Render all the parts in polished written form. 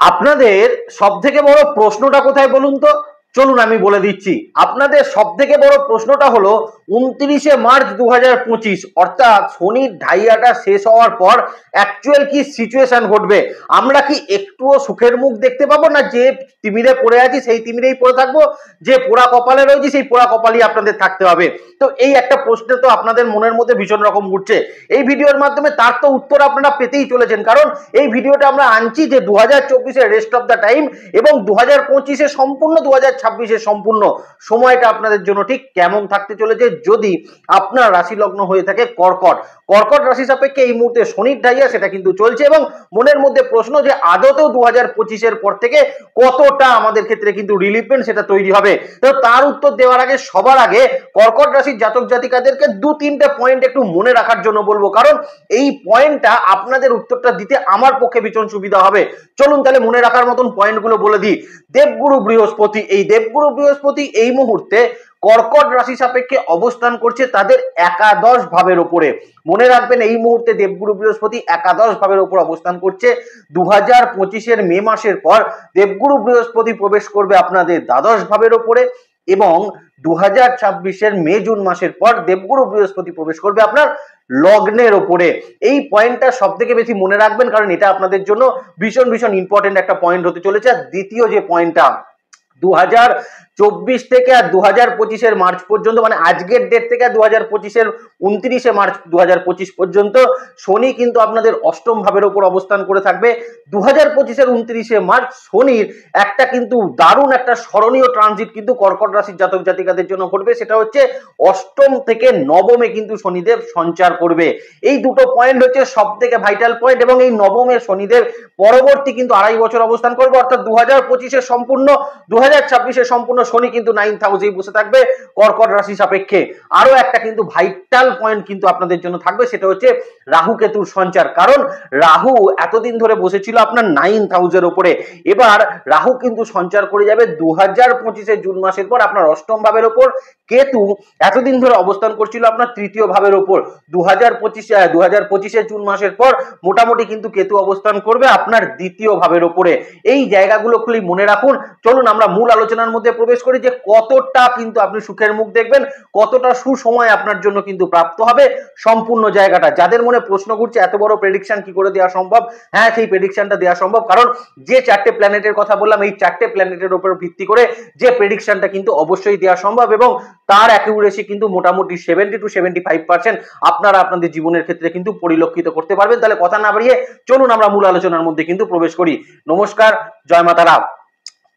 আপনাদের সবথেকে বড় প্রশ্নটা কোথায় বলুন তো? চলুন আমি বলে দিচ্ছি। আপনাদের সবথেকে বড় প্রশ্নটা হলো 29শে মার্চ 2025 অর্থাৎ শনির ঢাইয়াটা শেষ হওয়ার পর অ্যাকচুয়াল কি সিচুয়েশন ঘটবে। আমরা কি একটুও সুখের মুখ দেখতে পাবো, না যে তিমিরে পড়ে আছি সেই তিমিরেই পড়ে থাকবো, যে পোড়া কপালে রয়েছে সেই পোড়া কপালই আপনাদের থাকতে হবে? তো এই একটা প্রশ্ন তো আপনাদের মনের মধ্যে ভীষণ রকম ঘুরছে। এই ভিডিওর মাধ্যমে তার তো উত্তর আপনারা পেতেই চলেছেন, কারণ এই ভিডিওটা আমরা আনছি যে 2024-এর রেস্ট অফ দ্য টাইম এবং 2025-এ সম্পূর্ণ 2026-এর সম্পূর্ণ সময়টা আপনাদের জন্য ঠিক কেমন থাকতে চলেছে যদি আপনার রাশি লগ্ন হয়ে থাকে কর্কট। কর্কট রাশি সাপেক্ষে এই মুহূর্তে শনির ঢাইয়া সেটা কিন্তু চলছে এবং মনের মধ্যে প্রশ্ন যে আদতেও 2025-এর পর থেকে কতটা আমাদের ক্ষেত্রে কিন্তু রিলিফমেন্ট সেটা তৈরি হবে। তো তার উত্তর দেওয়ার আগে সবার আগে কর্কট রাশির জাতক জাতিকাদেরকে দু তিনটে পয়েন্ট একটু মনে রাখার জন্য বলবো, কারণ এই পয়েন্টটা আপনাদের উত্তরটা দিতে আমার পক্ষে ভীষণ সুবিধা হবে। চলুন তাহলে মনে রাখার মতন পয়েন্টগুলো বলে দিই। দেবগুরু বৃহস্পতি, এই দেবগুরু বৃহস্পতি এই মুহূর্তে কর্কট রাশি সাপেক্ষে অবস্থান করছে তাদের একাদশ ভাবের উপরে। মনে রাখবেন এই মুহূর্তে দেবগুরু বৃহস্পতি একাদশ ভাবের উপর অবস্থান করছে। 2025-এর মে মাসের পর দেবগুরু বৃহস্পতি প্রবেশ করবে আপনাদের দ্বাদশ ভাবের উপরে এবং 2026-এর মে জুন মাসের পর দেবগুরু বৃহস্পতি প্রবেশ করবে আপনার লগ্নের ওপরে। এই পয়েন্টটা সব থেকে বেশি মনে রাখবেন, কারণ এটা আপনাদের জন্য ভীষণ ভীষণ ইম্পর্টেন্ট একটা পয়েন্ট হতে চলেছে। আর দ্বিতীয় যে পয়েন্টটা, 2024 থেকে আর 2025-এর মার্চ পর্যন্ত, মানে আজকের ডেট থেকে 2025-এর 29শে মার্চ 2025 পর্যন্ত শনি কিন্তু আপনাদের অষ্টম ভাবের উপর অবস্থান করে থাকবে। 2025-এর 29শে মার্চ শনির একটা কিন্তু দারুণ একটা স্মরণীয় ট্রানজিট কিন্তু কর্কট রাশির জাতক জাতিকাদের জন্য ঘটবে। সেটা হচ্ছে অষ্টম থেকে নবমে কিন্তু শনিদেব সঞ্চার করবে। এই দুটো পয়েন্ট হচ্ছে সব থেকে ভাইটাল পয়েন্ট এবং এই নবমের শনিদেব পরবর্তী কিন্তু 2.5 বছর অবস্থান করবে, অর্থাৎ 2025-এর সম্পূর্ণ 2026-এর সম্পূর্ণ শনি কিন্তু 9th হাউসেই বসে থাকবে কর্কট রাশি সাপেক্ষে। আরো একটা কিন্তু ভাইটাল পয়েন্ট কিন্তু আপনাদের জন্য থাকবে, সেটা হচ্ছে রাহু কেতুর সঞ্চার। কারণ রাহু এতদিন ধরে বসেছিল আপনার 9th হাউসের উপরে, এবার রাহু কিন্তু সঞ্চার করে যাবে 2025-এর জুন মাসের পর আপনার অষ্টম ভাবের উপর। কেতু এতদিন ধরে অবস্থান করছিল আপনার তৃতীয় ভাবের উপর। 2025-এর জুন মাসের পর মোটামুটি কিন্তু কেতু অবস্থান করবে আপনার দ্বিতীয় ভাবের উপরে। এই জায়গাগুলো খুবই মনে রাখুন। চলুন আমরা মূল আলোচনার মধ্যে প্রবেশ করি যে কতটা কিন্তু আপনি সুখের মুখ দেখবেন, কতটা সুসময় আপনার জন্য কিন্তু প্রাপ্ত হবে সম্পূর্ণ জায়গাটা। যাদের মনে প্রশ্ন ঘুরছে এত বড় প্রেডিকশন কি করে দেওয়া সম্ভব, হ্যাঁ সেই প্রেডিকশনটা দেওয়া সম্ভব, কারণ যে চারটে প্ল্যানেটের কথা বললাম এই চারটে প্ল্যানেটের উপর ভিত্তি করে যে প্রেডিকশনটা কিন্তু অবশ্যই দেওয়া সম্ভব এবং তার অ্যাকুরেসি কিন্তু মোটামুটি 70 to 75% আপনারা আপনাদের জীবনের ক্ষেত্রে কিন্তু পরিলক্ষিত করতে পারবেন। তাহলে কথা না বাড়িয়ে চলুন আমরা মূল আলোচনার মধ্যে কিন্তু প্রবেশ করি। নমস্কার, জয় মাতা রাম।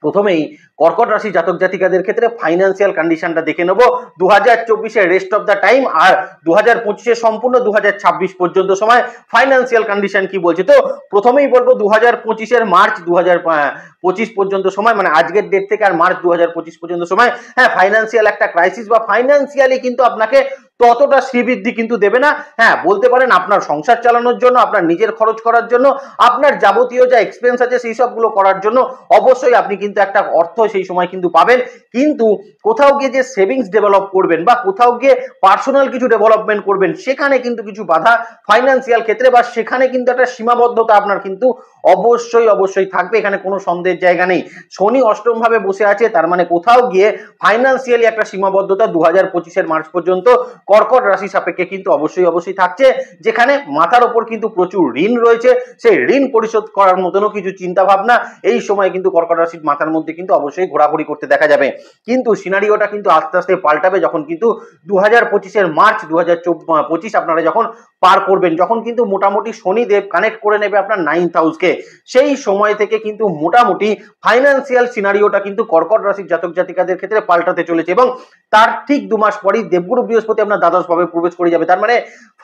প্রথমেই কর্কট রাশি জাতক জাতিকাদের ক্ষেত্রে ফাইন্যান্সিয়াল কন্ডিশনটা দেখে নেব 2024-এর রেস্ট অফ দ্য টাইম আর 2025-এর সম্পূর্ণ 2026 পর্যন্ত সময় ফাইন্যান্সিয়াল কন্ডিশন কি বলছে। তো প্রথমেই বলবো 2025-এর মার্চ 2025 পর্যন্ত সময়, মানে আজকের ডেট থেকে আর মার্চ 2025 পর্যন্ত সময়, হ্যাঁ ফাইন্যান্সিয়াল একটা ক্রাইসিস বা ফাইন্যান্সিয়ালি কিন্তু আপনাকে ততটা শ্রীবৃদ্ধি কিন্তু দেবে না। হ্যাঁ বলতে পারেন আপনার সংসার চালানোর জন্য, আপনার নিজের খরচ করার জন্য, আপনার যাবতীয় যা এক্সপেন্স আছে সেই সবগুলো করার জন্য অবশ্যই আপনি কিন্তু একটা অর্থ সেই সময় কিন্তু পাবেন। কিন্তু কোথাও গিয়ে যে সেভিংস ডেভেলপ করবেন বা কোথাও গিয়ে পার্সোনাল কিছু ডেভেলপমেন্ট করবেন সেখানে কিন্তু কিছু বাধা ফাইন্যান্সিয়াল ক্ষেত্রে বা সেখানে কিন্তু একটা সীমাবদ্ধতা আপনার কিন্তু অবশ্যই অবশ্যই থাকবে, এখানে কোনো সন্দেহের জায়গা নেই। শনি অষ্টম ভাবে বসে আছে, তার মানে কোথাও গিয়ে ফাইন্যান্সিয়ালি একটা সীমাবদ্ধতা 2025-এর মার্চ পর্যন্ত কর্কট রাশি সাপেক্ষে কিন্তু অবশ্যই অবশ্যই থাকছে, যেখানে মাথার ওপর কিন্তু প্রচুর ঋণ রয়েছে। সেই ঋণ পরিশোধ করার মতনও কিছু চিন্তা ভাবনা এই সময় কিন্তু কর্কট রাশির মাথার মধ্যে কিন্তু অবশ্যই ঘোরাঘুরি করতে দেখা যাবে। কিন্তু সিনারিওটা কিন্তু আস্তে আস্তে পাল্টাবে যখন কিন্তু 2025-এর মার্চ 2025 আপনারা যখন পার করবেন, যখন কিন্তু মোটামুটি শনিদেব কানেক্ট করে নেবে আপনার 9th হাউসকে। সেই সময় থেকে কিন্তু মোটামুটি ফাইন্যান্সিয়াল সিনারিওটা কিন্তু কর্কট রাশির জাতক জাতিকাদের ক্ষেত্রে পাল্টাতে চলেছে এবং তার ঠিক 2 মাস পরেই দেবগুরু বৃহস্পতি আপনার দ্বাদশ ভাবে প্রবেশ করে যাবে। তার মানে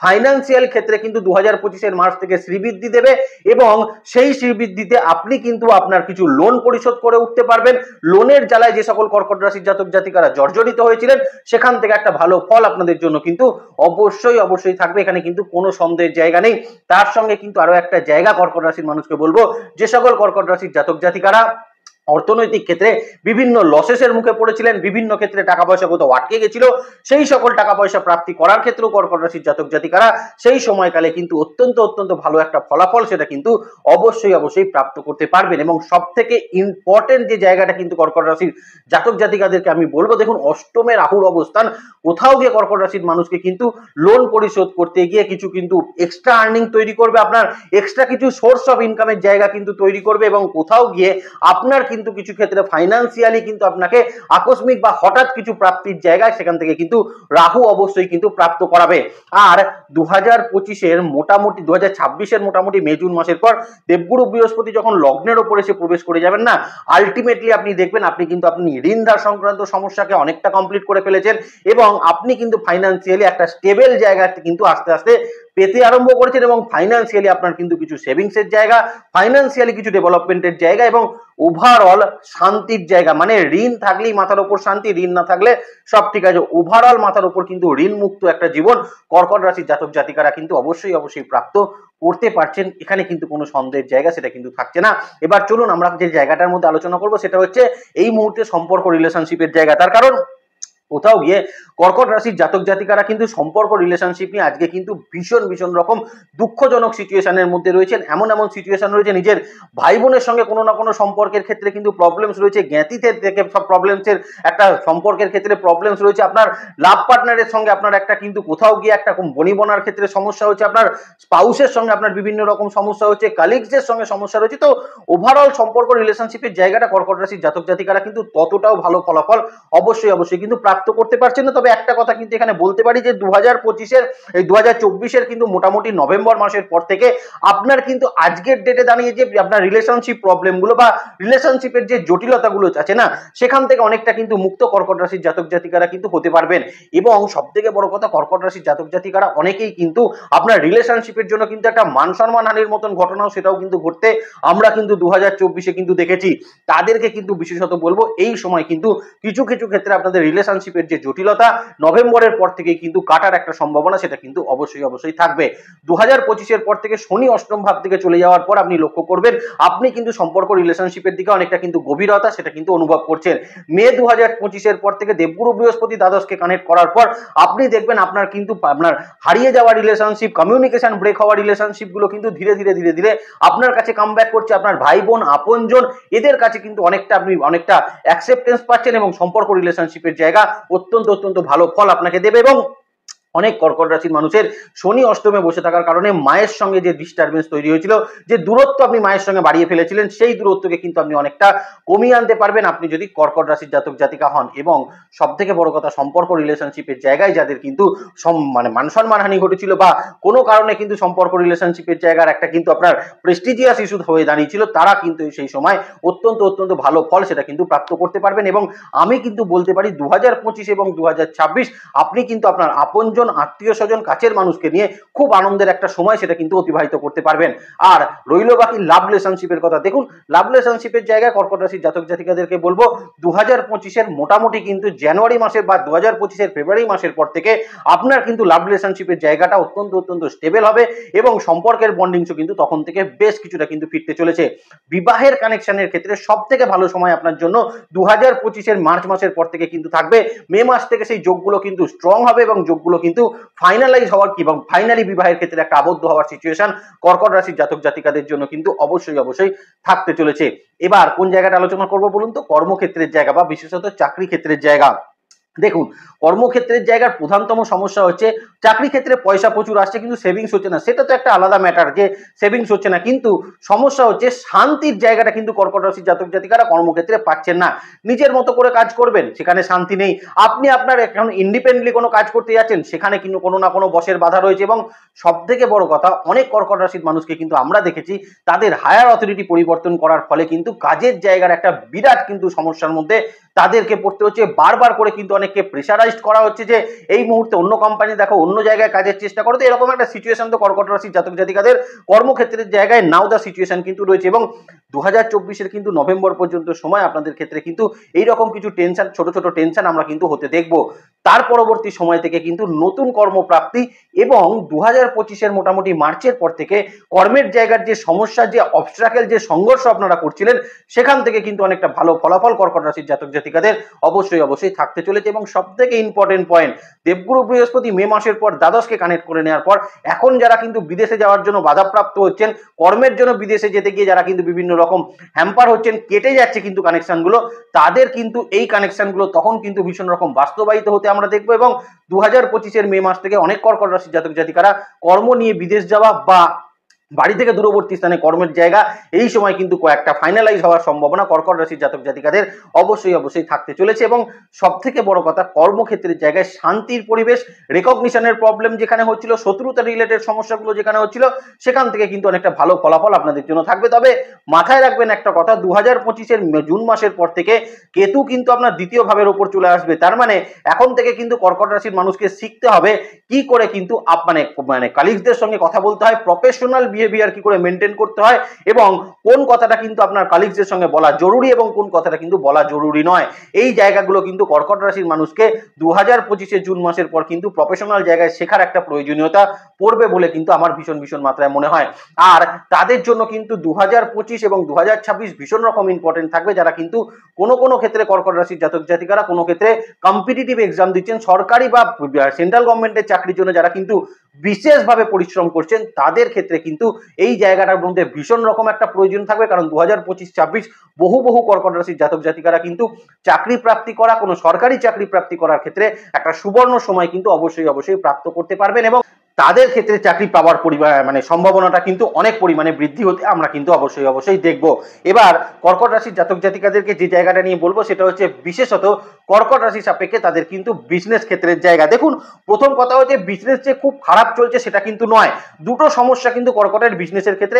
ফাইন্যান্সিয়াল ক্ষেত্রে কিন্তু 2025-এর মার্চ থেকে শ্রীবৃদ্ধি দেবে এবং সেই শ্রীবৃদ্ধিতে আপনি কিন্তু আপনার কিছু লোন পরিশোধ করে উঠতে পারবেন। লোনের জ্বালায় যে সকল কর্কট রাশির জাতক জাতিকারা জর্জরিত হয়েছিলেন সেখান থেকে একটা ভালো ফল আপনাদের জন্য কিন্তু অবশ্যই অবশ্যই থাকবে, এখানে কিন্তু কোনো সন্দেহের জায়গা নেই। তার সঙ্গে কিন্তু আরো একটা জায়গা কর্কট রাশির মানুষকে বলবো, যে সকল কর্কট রাশির জাতক জাতিকারা অর্থনৈতিক ক্ষেত্রে বিভিন্ন লসেসের মুখে পড়েছিলেন, বিভিন্ন ক্ষেত্রে টাকা পয়সা কোথাও আটকে গেছিল, সেই সকল টাকা পয়সা প্রাপ্তি করার ক্ষেত্রেও কর্কট রাশির জাতক জাতিকারা সেই সময়কালে কিন্তু অত্যন্ত অত্যন্ত ভালো একটা ফলাফল সেটা কিন্তু অবশ্যই প্রাপ্ত করতে পারবেন। এবং সব থেকে ইম্পর্টেন্ট যে জায়গাটা কিন্তু কর্কট রাশির জাতক জাতিকাদেরকে আমি বলবো, দেখুন অষ্টমে রাহুর অবস্থান কোথাও গিয়ে কর্কট রাশির মানুষকে কিন্তু লোন পরিশোধ করতে গিয়ে কিছু কিন্তু এক্সট্রা আর্নিং তৈরি করবে, আপনার এক্সট্রা কিছু সোর্স অফ ইনকামের জায়গা কিন্তু তৈরি করবে, এবং কোথাও গিয়ে আপনার কিন্তু কিছু ক্ষেত্রে ফাইন্যান্সিয়ালি কিন্তু আপনাকে আকস্মিক বা হঠাৎ কিছু প্রাপ্তির জায়গায় সেখান থেকে কিন্তু রাহু অবশ্যই কিন্তু প্রাপ্ত করাবে। আর 2025-এর মোটামুটি 2026-এর মোটামুটি মে জুন মাসের পর দেবগুরু বৃহস্পতি যখন লগ্নের ওপর এসে প্রবেশ করে যাবেন না, আলটিমেটলি আপনি দেখবেন আপনি কিন্তু আপনি ঋণ ধার সংক্রান্ত সমস্যাকে অনেকটা কমপ্লিট করে ফেলেছেন, এবং আপনি কিন্তু ফাইন্যান্সিয়ালি একটা স্টেবল জায়গা কিন্তু আস্তে আস্তে পেতে আরম্ভ করেছেন, এবং ফাইন্যান্সিয়ালি আপনার কিন্তু কিছু সেভিংসের জায়গা, ফাইন্যান্সিয়ালি কিছু ডেভেলপমেন্টের জায়গা, এবং ওভারঅল শান্তির জায়গা, মানে ঋণ থাকলেই মাথার উপর শান্তি, ঋণ না থাকলে সব ঠিক আছে, ওভারঅল মাথার উপর কিন্তু ঋণ মুক্ত একটা জীবন কর্কট রাশির জাতক জাতিকারা কিন্তু অবশ্যই প্রাপ্ত করতে পারছেন। এখানে কিন্তু কোনো সন্দেহের জায়গা সেটা কিন্তু থাকছে না। এবার চলুন আমরা যে জায়গাটার মধ্যে আলোচনা করবো সেটা হচ্ছে এই মুহূর্তে সম্পর্ক রিলেশনশিপের জায়গা। তার কারণ কোথাও গিয়ে কর্কট রাশির জাতক জাতিকারা কিন্তু সম্পর্ক রিলেশনশিপ নিয়ে আজকে কিন্তু ভীষণ রকম দুঃখজনক সিচুয়েশনের মধ্যে রয়েছেন। এমন সিচুয়েশন রয়েছে, নিজের ভাই বোনের সঙ্গে কোনো না কোনো সম্পর্কের ক্ষেত্রে কিন্তু প্রবলেমস রয়েছে, জ্ঞাতিদের থেকে সব প্রবলেমসের একটা সম্পর্কের ক্ষেত্রে প্রবলেমস রয়েছে, আপনার লাভ পার্টনারের সঙ্গে আপনার একটা কিন্তু কোথাও গিয়ে একটা বনিবনার ক্ষেত্রে সমস্যা হচ্ছে, আপনার স্পাউসের সঙ্গে আপনার বিভিন্ন রকম সমস্যা হচ্ছে, কালিগসদের সঙ্গে সমস্যা রয়েছে। তো ওভারঅল সম্পর্ক রিলেশনশিপের জায়গাটা কর্কট রাশির জাতক জাতিকারা কিন্তু ততটাও ভালো ফলাফল অবশ্যই কিন্তু প্রাপ্ত করতে পারছেন না। তবে একটা কথা কিন্তু এখানে বলতে পারি যে 2025-এর এই 2024-এর কিন্তু মোটামুটি নভেম্বর মাসের পর থেকে আপনার কিন্তু আজকের ডেটে দাঁড়িয়ে যে আপনার রিলেশনশিপ প্রবলেমগুলো বা রিলেশনশিপের যে জটিলতাগুলো আছে না, সেখান থেকে অনেকটা কিন্তু মুক্ত কর্কট রাশির জাতক জাতিকারা কিন্তু হতে পারবেন। এবং সব থেকে বড় কথা, কর্কট রাশির জাতক জাতিকারা অনেকেই কিন্তু আপনার রিলেশনশিপের জন্য কিন্তু একটা মান সম্মান হানির মতন ঘটনাও সেটাও কিন্তু ঘটতে আমরা কিন্তু 2024-এ কিন্তু দেখেছি। তাদেরকে কিন্তু বিশেষত বলবো এই সময় কিন্তু কিছু ক্ষেত্রে আপনাদের রিলেশনশিপের যে জটিলতা নভেম্বরের পর থেকে কিন্তু কাটার একটা সম্ভাবনা সেটা কিন্তু অবশ্যই থাকবে। 2025-এর পর থেকে শনি অষ্টম ভাব থেকে চলে যাওয়ার পর আপনি লক্ষ্য করবেন আপনি কিন্তু সম্পর্ক রিলেশনশিপের দিকে অনেকটা কিন্তু গভীরতা সেটা কিন্তু অনুভব করছেন। মে 2025-এর পর থেকে দেবগুরু বৃহস্পতি দ্বাদশকে কানেক্ট করার পর আপনি দেখবেন আপনার কিন্তু আপনার হারিয়ে যাওয়া রিলেশনশিপ, কমিউনিকেশন ব্রেক হওয়া রিলেশনশিপ গুলো কিন্তু ধীরে ধীরে আপনার কাছে কামব্যাক করছে। আপনার ভাই বোন, আপনজন, এদের কাছে কিন্তু আপনি অনেকটা অ্যাকসেপ্টেন্স পাচ্ছেন, এবং সম্পর্ক রিলেশনশিপের জায়গা অত্যন্ত ভালো ফল আপনাকে দেবে। এবং অনেক কর্কট রাশির মানুষের শনি অষ্টমে বসে থাকার কারণে মায়ের সঙ্গে যে ডিস্টারবেন্স তৈরি হয়েছিল, যে দূরত্ব আপনি মায়ের সঙ্গে বাড়িয়ে ফেলেছিলেন, সেই দূরত্বকে কিন্তু আপনি অনেকটা কমিয়ে আনতে পারবেন আপনি যদি কর্কট রাশির জাতক জাতিকা হন। এবং সব থেকে বড় কথা, সম্পর্ক রিলেশনশিপের জায়গায় যাদের কিন্তু মানে মান সম্মানহানি ঘটেছিল বা কোনো কারণে কিন্তু সম্পর্ক রিলেশনশিপের জায়গার একটা কিন্তু আপনার প্রেস্টিজিয়াস ইস্যু হয়ে দাঁড়িয়েছিল, তারা কিন্তু সেই সময় অত্যন্ত ভালো ফল সেটা কিন্তু প্রাপ্ত করতে পারবেন। এবং আমি কিন্তু বলতে পারি 2025 এবং 2026 আপনি কিন্তু আপনার আপনজন, আত্মীয় স্বজন, কাছের মানুষকে নিয়ে খুব আনন্দের একটা সময় সেটা কিন্তু অতিবাহিত করতে পারবেন। আর রইল বাকি লাভ রিলেশনশিপের কথা। দেখুন, লাভ রিলেশনশিপের জায়গায় কর্কট রাশির জাতক জাতিকাদেরকে বলবো 2025-এর মোটামুটি কিন্তু জানুয়ারি মাসের বা 2025-এর ফেব্রুয়ারি মাসের পর থেকে আপনার কিন্তু লাভ রিলেশনশিপের জায়গাটা অত্যন্ত স্টেবল হবে, এবং সম্পর্কের বন্ডিংসও কিন্তু তখন থেকে বেশ কিছুটা কিন্তু ফিরতে চলেছে। বিবাহের কানেকশনের ক্ষেত্রে সব থেকে ভালো সময় আপনার জন্য 2025-এর মার্চ মাসের পর থেকে কিন্তু থাকবে। মে মাস থেকে সেই যোগগুলো কিন্তু স্ট্রং হবে, এবং যোগগুলো কিন্তু ফাইনালাইজ হওয়ার কি এবং ফাইনালি বিবাহের ক্ষেত্রে একটা আবদ্ধ হওয়ার সিচুয়েশন কর্কট রাশির জাতক জাতিকাদের জন্য কিন্তু অবশ্যই থাকতে চলেছে। এবার কোন জায়গাটা আলোচনা করব বলুন তো? কর্মক্ষেত্রের জায়গা বা বিশেষত চাকরি ক্ষেত্রের জায়গা। দেখুন, কর্মক্ষেত্রের জায়গার প্রধানতম সমস্যা হচ্ছে চাকরি ক্ষেত্রে পয়সা প্রচুর আসছে কিন্তু সেভিংস হচ্ছে না, সেটা তো একটা আলাদা ম্যাটার যে সেভিংস হচ্ছে না, কিন্তু সমস্যা হচ্ছে শান্তির জায়গাটা কিন্তু কর্কট রাশির জাতক জাতিকারা কর্মক্ষেত্রে পাচ্ছেন না। নিজের মতো করে কাজ করবেন, সেখানে শান্তি নেই। আপনি আপনার এখন ইন্ডিপেন্ডেন্টলি কোনো কাজ করতে যাচ্ছেন, সেখানে কিন্তু কোনো না কোনো বসের বাধা রয়েছে। এবং সব থেকে বড় কথা, অনেক কর্কট রাশির মানুষকে কিন্তু আমরা দেখেছি তাদের হায়ার অথরিটি পরিবর্তন করার ফলে কিন্তু কাজের জায়গার একটা বিরাট কিন্তু সমস্যার মধ্যে তাদেরকে পড়তে হচ্ছে। বারবার করে কিন্তু অনেককে প্রেশারাইজড করা হচ্ছে যে এই মুহূর্তে অন্য কোম্পানি দেখো, অন্য জায়গায় কাজের চেষ্টা করো। তো এরকম একটা সিচুয়েশন তো কর্কট রাশির জাতক জাতিকাদের কর্মক্ষেত্রের জায়গায় নাও দা সিচুয়েশন কিন্তু রয়েছে। এবং 2024-এর কিন্তু নভেম্বর পর্যন্ত সময় আপনাদের ক্ষেত্রে কিন্তু এইরকম কিছু টেনশন, ছোট টেনশন আমরা কিন্তু হতে দেখবো। তার পরবর্তী সময় থেকে কিন্তু নতুন কর্মপ্রাপ্তি এবং 2025-এর মোটামুটি মার্চের পর থেকে কর্মের জায়গার যে সমস্যা, যে অবস্ট্রাকেল, যে সংঘর্ষ আপনারা করছিলেন, সেখান থেকে কিন্তু অনেকটা ভালো ফলাফল কর্কট রাশির জাতক জাতিকাদের অবশ্যই থাকতে চলেছে। এবং সব থেকে ইম্পর্টেন্ট পয়েন্ট, দেবগুরু বৃহস্পতি মে মাসের পর দ্বাদশকে কানেক্ট করে নেওয়ার পর এখন যারা কিন্তু বিদেশে যাওয়ার জন্য বাধাপ্রাপ্ত হচ্ছেন, কর্মের জন্য বিদেশে যেতে গিয়ে যারা কিন্তু বিভিন্ন রকম হ্যাম্পার হচ্ছেন, কেটে যাচ্ছে কিন্তু কানেকশনগুলো, তাদের কিন্তু এই কানেকশনগুলো তখন কিন্তু ভীষণ রকম বাস্তবায়িত হতে আমরা দেখবো। এবং 2025-এর মে মাস থেকে অনেক কর্কট রাশির জাতক জাতিকারা কর্ম নিয়ে বিদেশ যাওয়া বা বাড়ি থেকে দূরবর্তী স্থানে কর্মের জায়গা, এই সময় কিন্তু কয়েকটা ফাইনালাইজ হওয়ার সম্ভাবনা কর্কট রাশির জাতক জাতিকাদের অবশ্যই থাকতে চলেছে। এবং সব থেকে বড় কথা, কর্মক্ষেত্রের জায়গায় শান্তির পরিবেশ, রেকগনিশনের প্রবলেম যেখানে হচ্ছিল, শত্রুতা রিলেটেড সমস্যাগুলো যেখানে হচ্ছিল, সেখান থেকে কিন্তু অনেকটা ভালো ফলাফল আপনাদের জন্য থাকবে। তবে মাথায় রাখবেন একটা কথা, 2025-এর জুন মাসের পর থেকে কেতু কিন্তু আপনার দ্বিতীয় ভাবের উপর চলে আসবে। তার মানে এখন থেকে কিন্তু কর্কট রাশির মানুষকে শিখতে হবে কি করে কিন্তু মানে কালিগসদের সঙ্গে কথা বলতে হয়, প্রফেশনাল বিহেভিয়ার কি করে মেনটেন করতে হয়, এবং কোন কথাটা কিন্তু আপনার কালিগসদের সঙ্গে বলা জরুরি এবং কোন কথাটা কিন্তু বলা জরুরি নয়। এই জায়গাগুলো কিন্তু কর্কট রাশির মানুষকে 2025-এর জুন মাসের পর কিন্তু প্রফেশনাল জায়গায় শেখার একটা প্রয়োজনীয়তা পড়বে বলে কিন্তু আমার ভীষণ মাত্রায় মনে হয়। আর তাদের জন্য কিন্তু 2025 এবং 2026 ভীষণ রকম ইম্পর্টেন্ট থাকবে। যারা কিন্তু কোনো ক্ষেত্রে কর্কট রাশির জাতক জাতিকারা কোনো ক্ষেত্রে কম্পিটিটিভ এক্সাম দিচ্ছেন, সরকারি বা সেন্ট্রাল গভর্নমেন্টের চাকরির জন্য যারা কিন্তু বিশেষভাবে পরিশ্রম করছেন, তাদের ক্ষেত্রে কিন্তু এই জায়গাটার মধ্যে ভীষণ রকম একটা প্রয়োজন থাকবে। কারণ 2025-26 বহু কর্কট রাশির জাতক জাতিকারা কিন্তু চাকরি প্রাপ্তি করা, কোনো সরকারি চাকরি প্রাপ্তি করার ক্ষেত্রে একটা সুবর্ণ সময় কিন্তু অবশ্যই প্রাপ্ত করতে পারবেন। এবং তাদের ক্ষেত্রে চাকরি পাওয়ার মানে সম্ভাবনাটা কিন্তু অনেক পরিমাণে বৃদ্ধি হতে আমরা কিন্তু অবশ্যই দেখব। এবার কর্কট রাশির জাতক জাতিকাদেরকে যে জায়গাটা নিয়ে বলবো সেটা হচ্ছে বিশেষত কর্কট রাশি সাপেক্ষে তাদের কিন্তু বিজনেস ক্ষেত্রের জায়গা। দেখুন, প্রথম কথা হচ্ছে বিজনেস যে খুব খারাপ চলছে সেটা কিন্তু নয়। দুটো সমস্যা কিন্তু কর্কটের বিজনেসের ক্ষেত্রে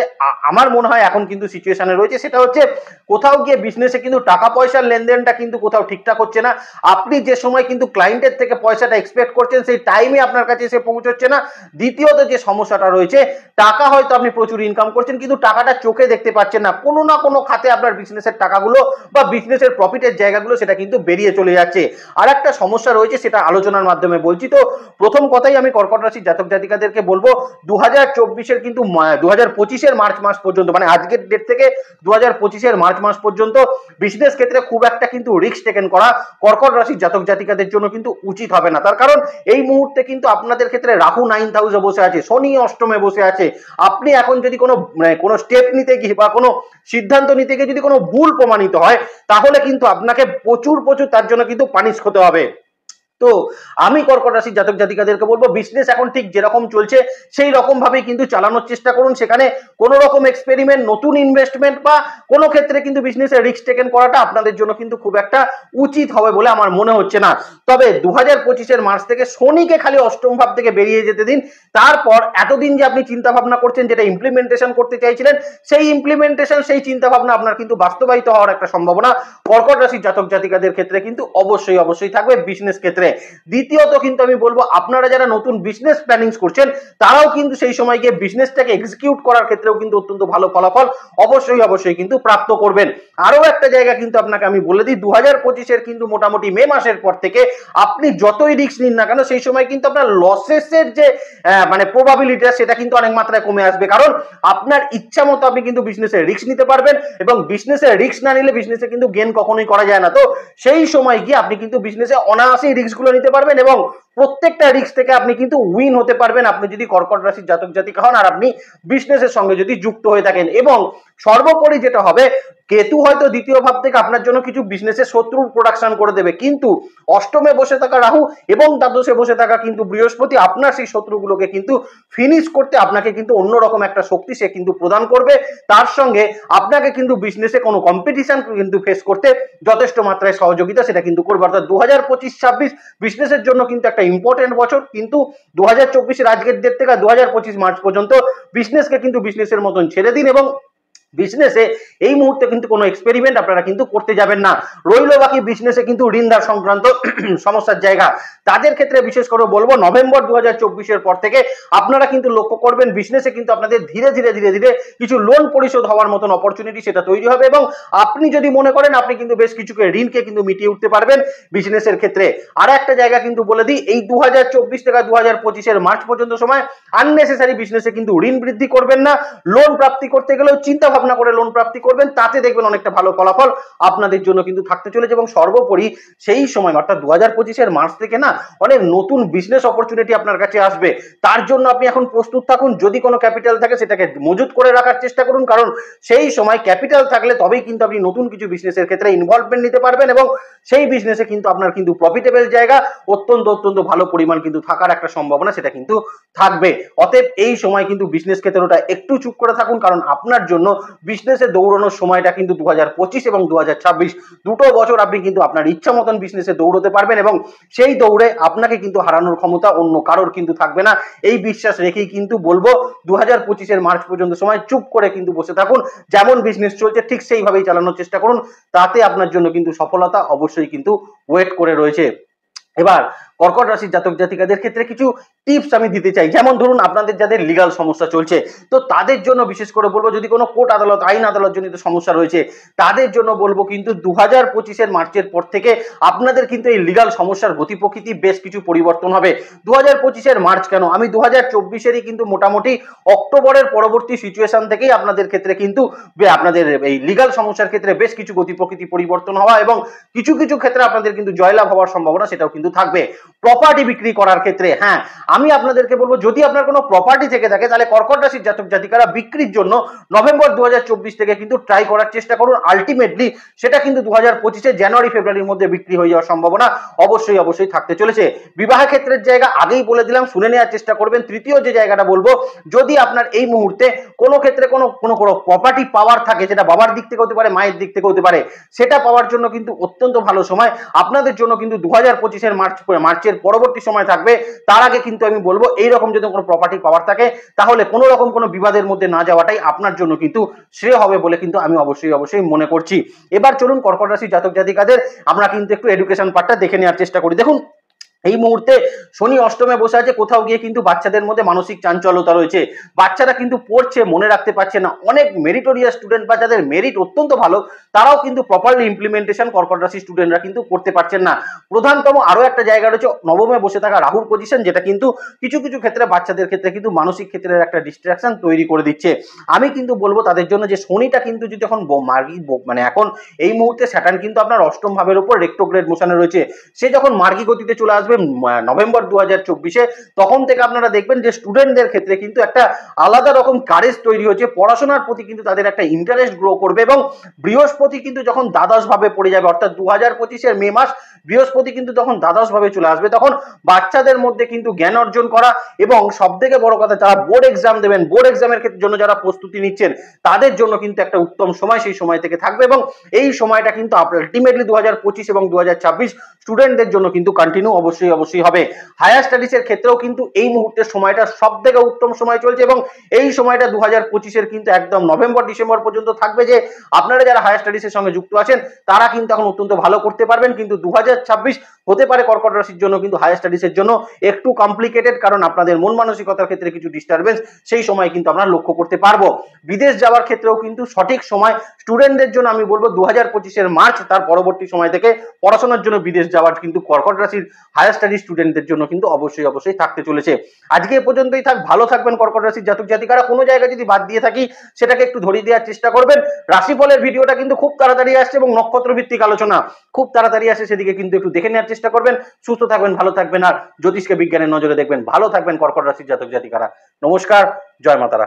আমার মনে হয় এখন কিন্তু সিচুয়েশনে রয়েছে। সেটা হচ্ছে কোথাও গিয়ে বিজনেসে কিন্তু টাকা পয়সার লেনদেনটা কিন্তু কোথাও ঠিকঠাক হচ্ছে না। আপনি যে সময় কিন্তু ক্লায়েন্টের থেকে পয়সাটা এক্সপেক্ট করছেন সেই টাইমে আপনার কাছে এসে পৌঁছচ্ছে না। দ্বিতীয়ত যে সমস্যাটা রয়েছে, টাকা হয়তো আপনি প্রচুর ইনকাম করছেন কিন্তু টাকাটা চোখে দেখতে পাচ্ছেন না। কোনো না কোনো খাতে আপনার বিজনেসের টাকাগুলো বা বিজনেসের প্রফিটের জায়গাগুলো সেটা কিন্তু বেরিয়ে চলে যাচ্ছে। আর একটা সমস্যা রয়েছে, সেটা আলোচনার মাধ্যমে বলছি। তো প্রথম কথাই আমি কর্কট রাশির জাতক জাতিকাদেরকে বলবো, 2024-এর কিন্তু 2025-এর মার্চ মাস পর্যন্ত, মানে আজকের ডেট থেকে 2025-এর মার্চ মাস পর্যন্ত বিজনেস ক্ষেত্রে খুব একটা কিন্তু রিস্ক টেকেন করা কর্কট রাশির জাতক জাতিকাদের জন্য কিন্তু উচিত হবে না। তার কারণ এই মুহূর্তে কিন্তু আপনাদের ক্ষেত্রে রাহু 9th হাউসে বসে আছে, শনি অষ্টমে বসে আছে। আপনি এখন যদি কোনো স্টেপ নিতে গিয়ে বা কোনো সিদ্ধান্ত নিতে গিয়ে যদি কোনো ভুল প্রমাণিত হয়, তাহলে কিন্তু আপনাকে প্রচুর তার জন্য কিন্তু পানিশ হতে হবে। তো আমি কর্কট রাশির জাতক জাতিকাদেরকে বলবো, বিজনেস এখন ঠিক যেরকম চলছে সেই রকম ভাবেই কিন্তু চালানোর চেষ্টা করুন। সেখানে কোনো রকম এক্সপেরিমেন্ট, নতুন ইনভেস্টমেন্ট বা কোনো ক্ষেত্রে কিন্তু বিজনেসে রিস্ক টেকেন করাটা আপনাদের জন্য কিন্তু খুব একটা উচিত হবে বলে আমার মনে হচ্ছে না। তবে 2025-এর মার্চ থেকে শনিকে খালি অষ্টম ভাব থেকে বেরিয়ে যেতে দিন। তারপর এতদিন যে আপনি চিন্তা ভাবনা করছেন, যেটা ইমপ্লিমেন্টেশন করতে চাইছিলেন, সেই ইমপ্লিমেন্টেশন, সেই চিন্তা ভাবনা আপনার কিন্তু বাস্তবায়িত হওয়ার একটা সম্ভাবনা কর্কট রাশির জাতক জাতিকাদের ক্ষেত্রে কিন্তু অবশ্যই থাকবে বিজনেস ক্ষেত্রে। দ্বিতীয়ত কিন্তু আমি বলবো, আপনারা যারা নতুন বিজনেস প্ল্যানিং করছেন তারাও কিন্তু সেই সময় গিয়ে বিজনেসটাকে এক্সিকিউট করার ক্ষেত্রেও কিন্তু অত্যন্ত ভালো ফলাফল অবশ্যই কিন্তু প্রাপ্ত করবেন। আরো একটা জায়গা কিন্তু আপনাকে আমি বলে দিই, 2025-এর কিন্তু মোটামুটি মে মাসের পর থেকে আপনি যতই রিস্ক নিন না কেন, সেই সময় কিন্তু আপনার লসেসের যে মানে প্রবাবিলিটি সেটা কিন্তু অনেক মাত্রায় কমে আসবে। কারণ আপনার ইচ্ছা মতো আপনি কিন্তু বিজনেসে রিস্ক নিতে পারবেন, এবং বিজনেসে রিস্ক না নিলে বিজনেসে কিন্তু গেইন কখনোই করা যায় না। তো সেই সময় গিয়ে আপনি কিন্তু বিজনেসে অনায়াসেই রিস্ক গুলো নিতে পারবেন এবং প্রত্যেকটা রিস্ক থেকে আপনি কিন্তু উইন হতে পারবেন, আপনি যদি কর্কট রাশির জাতক জাতিকা হন আর আপনি বিজনেসের সঙ্গে যদি যুক্ত হয়ে থাকেন। এবং সর্বোপরি যেটা হবে, কেতু হয়তো দ্বিতীয় ভাব থেকে আপনার জন্য কিছু বিজনেসের শত্রুর প্রোডাকশন করে দেবে, কিন্তু অষ্টমে বসে থাকা রাহু এবং দ্বাদশে বসে থাকা কিন্তু বৃহস্পতি আপনার সেই শত্রুগুলোকে কিন্তু ফিনিশ করতে আপনাকে কিন্তু অন্যরকম একটা শক্তি সে কিন্তু প্রদান করবে। তার সঙ্গে আপনাকে কিন্তু বিজনেসে কোনো কম্পিটিশন কিন্তু ফেস করতে যথেষ্ট মাত্রায় সহযোগিতা সেটা কিন্তু করবে। অর্থাৎ 2025-26 বিজনেসের জন্য কিন্তু একটা ইম্পর্টেন্ট বছর, কিন্তু 2024-এর আজকের ডেট থেকে 2025 মার্চ পর্যন্ত বিজনেসকে কিন্তু বিজনেসের মতন ছেড়ে দিন এবং বিজনেসে এই মুহূর্তে কিন্তু কোনো এক্সপেরিমেন্ট আপনারা কিন্তু করতে যাবেন না। রইলো বাকি বিজনেসে কিন্তু ঋণদার সংক্রান্ত সমস্যার জায়গা, তাদের ক্ষেত্রে বিশেষ করে বলবো নভেম্বর 2024-এর পর থেকে আপনারা কিন্তু লক্ষ্য করবেন বিজনেসে কিন্তু আপনাদের ধীরে ধীরে ধীরে ধীরে কিছু লোন পরিশোধ হওয়ার মতন অপরচুনিটি সেটা তৈরি হবে, এবং আপনি যদি মনে করেন আপনি কিন্তু বেশ কিছু ঋণকে কিন্তু মিটিয়ে উঠতে পারবেন বিজনেসের ক্ষেত্রে। আর একটা জায়গা কিন্তু বলে দিই, এই 2024 থেকে 2025-এর মার্চ পর্যন্ত সময় আননেসেসারি বিজনেসে কিন্তু ঋণ বৃদ্ধি করবেন না। লোন প্রাপ্তি করতে গেলেও চিন্তা ভাবনা করে লোন প্রাপ্তি করবেন, তাতে দেখবেন অনেকটা ভালো ফলাফল আপনাদের জন্য কিন্তু থাকতে চলেছে। এবং সর্বোপরি সেই সময় অর্থাৎ 2025-এর মার্চ থেকে না অনেক নতুন বিজনেস অপরচুনিটি আপনার কাছে আসবে, তার জন্য আপনি এখন প্রস্তুত থাকুন। যদি কোনো ক্যাপিটাল থাকে সেটাকে মজুত করে রাখার চেষ্টা করুন, কারণ সেই সময় ক্যাপিটাল থাকলে তবেই কিন্তু আপনি নতুন কিছু বিজনেসের ক্ষেত্রে ইনভলভমেন্ট নিতে পারবেন, এবং সেই বিজনেসে কিন্তু আপনার কিন্তু প্রফিটেবল জায়গা অত্যন্ত অত্যন্ত ভালো পরিমাণ কিন্তু থাকার একটা সম্ভাবনা সেটা কিন্তু থাকবে। অতএব এই সময় কিন্তু বিজনেস ক্ষেত্রটা একটু চুপ করে থাকুন, কারণ আপনার জন্য বিজনেসে দৌড়ানোর সময়টা কিন্তু 2025 এবং 2026 দুটো বছর আপনি কিন্তু আপনার ইচ্ছা মতন বিজনেসে দৌড়তে পারবেন, এবং সেই দৌড়ে আপনাকে কিন্তু হারানোর ক্ষমতা অন্য কারোর কিন্তু থাকবে না। এই বিশ্বাস রেখেই কিন্তু বলবো 2025-এর মার্চ পর্যন্ত সময় চুপ করে কিন্তু বসে থাকুন, যেমন বিজনেস চলছে ঠিক সেইভাবেই চালানোর চেষ্টা করুন, তাতে আপনার জন্য কিন্তু সফলতা অবশ্যই কিন্তু ওয়েট করে রয়েছে। এবার কর্কট রাশির জাতক জাতিকাদের ক্ষেত্রে কিছু টিপস আমি দিতে চাই। যেমন ধরুন আপনাদের যাদের লিগাল সমস্যা চলছে, তো তাদের জন্য বিশেষ করে বলবো, যদি কোনো কোর্ট আদালত আইন আদালত জনিত সমস্যা রয়েছে তাদের জন্য বলবো কিন্তু 2025-এর মার্চের পর থেকে আপনাদের কিন্তু এই লিগাল সমস্যার গতি প্রকৃতি বেশ কিছু পরিবর্তন হবে। 2025-এর মার্চ কেন, আমি 2024-এরই কিন্তু মোটামুটি অক্টোবরের পরবর্তী সিচুয়েশন থেকেই আপনাদের ক্ষেত্রে কিন্তু আপনাদের এই লিগাল সমস্যার ক্ষেত্রে বেশ কিছু গতি প্রকৃতি পরিবর্তন হওয়া, এবং কিছু কিছু ক্ষেত্রে আপনাদের কিন্তু জয়লাভ হওয়ার সম্ভাবনা সেটাও কিন্তু থাকবে। প্রপার্টি বিক্রি করার ক্ষেত্রে হ্যাঁ, আমি আপনাদেরকে বলবো যদি আপনার কোনো প্রপার্টি থেকে থাকে তাহলে কর্কট রাশির জাতক জাতিকারা বিক্রির জন্য নভেম্বর 2024 থেকে কিন্তু ট্রাই করার চেষ্টা করুন। আলটিমেটলি সেটা কিন্তু 2025-এ জানুয়ারি ফেব্রুয়ারির মধ্যে বিক্রি হয়ে যাওয়ার সম্ভাবনা অবশ্যই অবশ্যই থাকতে চলেছে। বিবাহ ক্ষেত্রের জায়গা আগেই বলে দিলাম, শুনে নেওয়ার চেষ্টা করবেন। তৃতীয় যে জায়গাটা বলবো, যদি আপনার এই মুহূর্তে কোনো ক্ষেত্রে কোনো প্রপার্টি পাওয়ার থাকে, সেটা বাবার দিক থেকে হতে পারে, মায়ের দিক থেকে হতে পারে, সেটা পাওয়ার জন্য কিন্তু অত্যন্ত ভালো সময় আপনাদের জন্য কিন্তু 2025-এর মার্চের পরবর্তী সময় থাকবে। তার আগে কিন্তু আমি বলবো এইরকম যদি কোনো প্রপার্টি পাওয়ার থাকে তাহলে কোনো রকম কোনো বিবাদের মধ্যে না যাওয়াটাই আপনার জন্য কিন্তু শ্রেয় হবে বলে কিন্তু আমি অবশ্যই অবশ্যই মনে করছি। এবার চলুন কর্কট রাশি জাতক জাতিকাদের আমরা কিন্তু একটু এডুকেশন পার্টটা দেখে নেওয়ার চেষ্টা করি। দেখুন এই মুহূর্তে শনি অষ্টমে বসে আছে, কোথাও গিয়ে কিন্তু বাচ্চাদের মধ্যে মানসিক চাঞ্চল্যতা রয়েছে, বাচ্চারা কিন্তু পড়ছে মনে রাখতে পারছে না। অনেক মেরিটোরিয়াস স্টুডেন্ট বা যাদের মেরিট অত্যন্ত ভালো তারাও কিন্তু প্রপারলি ইমপ্লিমেন্টেশন কর্কট রাশি স্টুডেন্টরা কিন্তু করতে পারছেন না। প্রধানতম আরো একটা জায়গা রয়েছে নবমে বসে থাকা রাহুর পজিশন, যেটা কিন্তু কিছু কিছু ক্ষেত্রে বাচ্চাদের ক্ষেত্রে কিন্তু মানসিক ক্ষেত্রের একটা ডিস্ট্রাকশন তৈরি করে দিচ্ছে। আমি কিন্তু বলবো তাদের জন্য যে শনিটা কিন্তু যদি এখন মানে এখন এই মুহূর্তে স্যাটার্ন কিন্তু আপনার অষ্টম ভাবের উপর রেট্রোগ্রেড মোশনে রয়েছে, সে যখন মার্গী গতিতে চলে আসবে নভেম্বর 2024-এ, তখন থেকে আপনারা দেখবেন যে স্টুডেন্টদের ক্ষেত্রে কিন্তু একটা আলাদা রকম কারেজ তৈরি হচ্ছে, পড়াশোনার প্রতি কিন্তু তাদের একটা ইন্টারেস্ট গ্রো করবে। এবং বৃহস্পতি কিন্তু যখন দ্বাদশ ভাবে পড়ে যাবে, অর্থাৎ 2025-এর মে মাস বৃহস্পতি কিন্তু তখন দ্বাদশ ভাবে চলে আসবে, তখন বাচ্চাদের মধ্যে কিন্তু জ্ঞান অর্জন করা, এবং সব থেকে বড় কথা যারা বোর্ড এক্সাম দেবেন, বোর্ড এক্সামের জন্য যারা প্রস্তুতি নিচ্ছেন তাদের জন্য কিন্তু একটা উত্তম সময় সেই সময় থেকে থাকবে। এবং এই সময়টা কিন্তু আলটিমেটলি 2025 এবং 2026 স্টুডেন্টদের জন্য কিন্তু কন্টিনিউ অবশ্যই অবশ্যই হবে। হায়ার স্টাডিজের ক্ষেত্রেও কিন্তু এই মুহূর্তের সময়টা সব থেকে উত্তম সময় চলছে, এবং এই সময়টা 2025-এর কিন্তু একদম নভেম্বর ডিসেম্বর পর্যন্ত থাকবে, যে আপনারা যারা হায়ার স্টাডিজের সঙ্গে যুক্ত আছেন তারা কিন্তু এখন অত্যন্ত ভালো করতে পারবেন। কিন্তু 2026 হতে পারে কর্কট রাশির জন্য কিন্তু হায়ার স্টাডিজের জন্য একটু কমপ্লিকেটেড, কারণ আপনাদের মন মানসিকতার ক্ষেত্রে কিছু ডিস্টারবেন্স সেই সময় কিন্তু আমরা লক্ষ্য করতে পারবো। বিদেশ যাওয়ার ক্ষেত্রেও কিন্তু সঠিক সময় স্টুডেন্টদের জন্য আমি বলবো 2025-এর মার্চ, তার পরবর্তী সময় থেকে পড়াশোনার জন্য বিদেশ যাওয়ার কিন্তু কর্কট রাশির হায়ার স্টাডি স্টুডেন্টদের জন্য কিন্তু অবশ্যই অবশ্যই থাকতে চলেছে। আজকে এ পর্যন্তই থাক, ভালো থাকবেন কর্কট রাশির জাতক জাতিকারা। কোনো জায়গায় যদি বাদ দিয়ে থাকি সেটাকে একটু ধরিয়ে দেওয়ার চেষ্টা করবেন। রাশিফলের ভিডিওটা কিন্তু খুব তাড়াতাড়ি আসছে, এবং নক্ষত্র ভিত্তিক আলোচনা খুব তাড়াতাড়ি আসে, সেদিকে কিন্তু একটু দেখে নেওয়ার চেষ্টা করবেন। সুস্থ থাকবেন, ভালো থাকবেন, আর জ্যোতিষকে বিজ্ঞানের নজরে দেখবেন। ভালো থাকবেন কর্কট রাশির জাতক জাতিকারা। নমস্কার, জয় মাতারা।